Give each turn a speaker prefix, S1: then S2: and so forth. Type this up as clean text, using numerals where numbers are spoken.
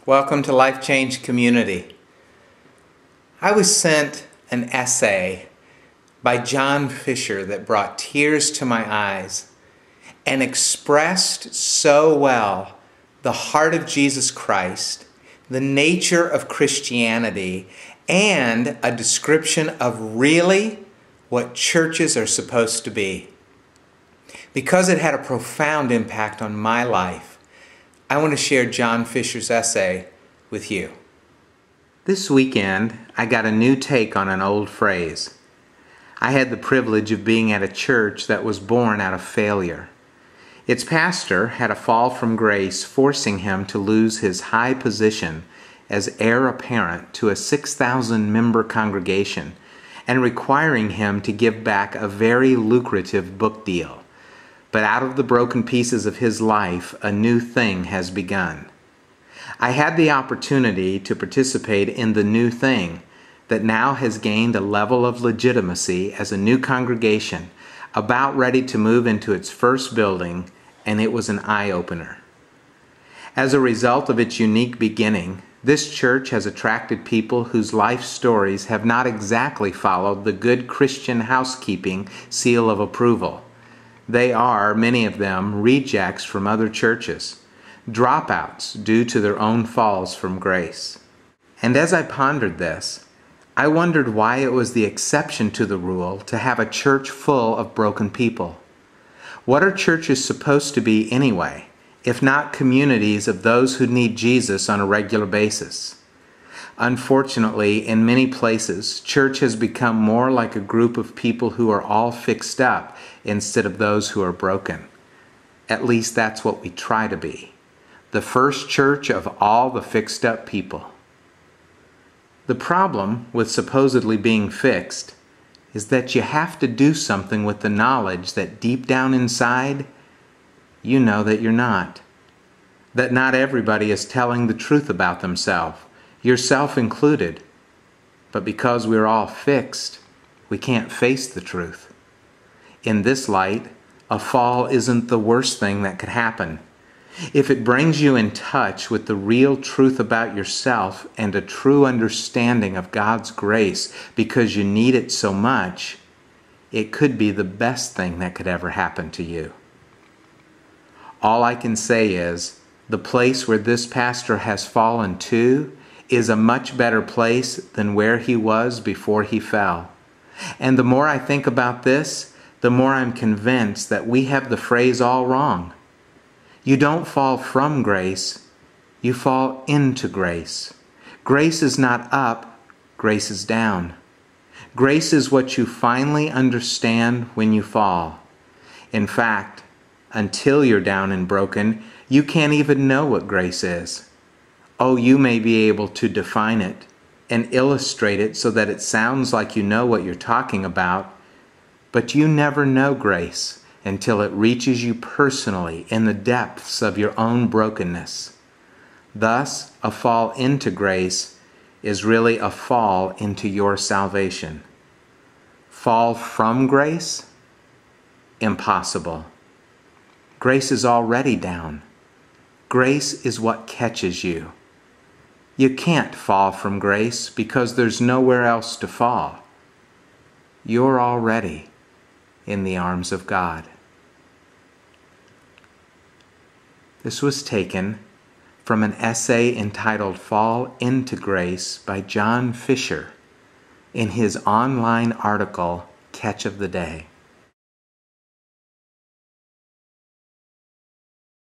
S1: Welcome to Life Change Community. I was sent an essay by John Fisher that brought tears to my eyes and expressed so well the heart of Jesus Christ, the nature of Christianity, and a description of really what churches are supposed to be. Because it had a profound impact on my life, I want to share John Fisher's essay with you. This weekend, I got a new take on an old phrase. I had the privilege of being at a church that was born out of failure. Its pastor had a fall from grace, forcing him to lose his high position as heir apparent to a 6,000-member congregation and requiring him to give back a very lucrative book deal. But out of the broken pieces of his life, a new thing has begun. I had the opportunity to participate in the new thing that now has gained a level of legitimacy as a new congregation, about ready to move into its first building, and it was an eye-opener. As a result of its unique beginning, this church has attracted people whose life stories have not exactly followed the good Christian housekeeping seal of approval. They are, many of them, rejects from other churches, dropouts due to their own falls from grace. And as I pondered this, I wondered why it was the exception to the rule to have a church full of broken people. What are churches supposed to be anyway, if not communities of those who need Jesus on a regular basis? Unfortunately, in many places, church has become more like a group of people who are all fixed up instead of those who are broken. At least that's what we try to be. The first church of all the fixed up people. The problem with supposedly being fixed is that you have to do something with the knowledge that deep down inside, you know that you're not. That not everybody is telling the truth about themselves, yourself included. But because we're all fixed, we can't face the truth. In this light, a fall isn't the worst thing that could happen. If it brings you in touch with the real truth about yourself and a true understanding of God's grace because you need it so much, it could be the best thing that could ever happen to you. All I can say is, the place where this pastor has fallen to is a much better place than where he was before he fell. And the more I think about this, the more I'm convinced that we have the phrase all wrong. You don't fall from grace, you fall into grace. Grace is not up, grace is down. Grace is what you finally understand when you fall. In fact, until you're down and broken, you can't even know what grace is. Oh, you may be able to define it and illustrate it so that it sounds like you know what you're talking about, but you never know grace until it reaches you personally in the depths of your own brokenness. Thus, a fall into grace is really a fall into your salvation. Fall from grace? Impossible. Grace is already down. Grace is what catches you. You can't fall from grace because there's nowhere else to fall. You're already in the arms of God. This was taken from an essay entitled Fall into Grace by John Fisher in his online article, Catch of the Day.